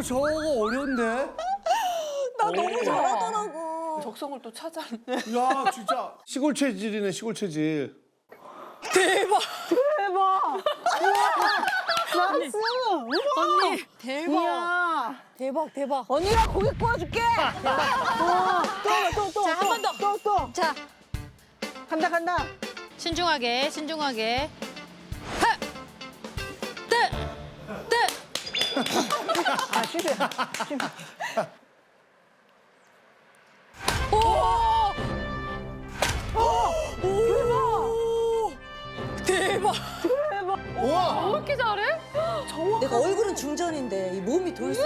저거 어려운데? 나 너무 잘하더라고. 적성을 또 찾았네. 야, 진짜 시골 체질이네, 시골 체질. 대박. 나이스. 언니 대박. 이야. 대박 대박. 언니가 고기 구워줄게. 또. 자, 한 번 더. 또. 자, 간다. 신중하게 신중하게. 하. 뜨. 뜨. 아, 쉬세. 대박. 우와! 왜 이렇게 잘해? 내가 얼굴은 중전인데 이 몸이 돌쇠.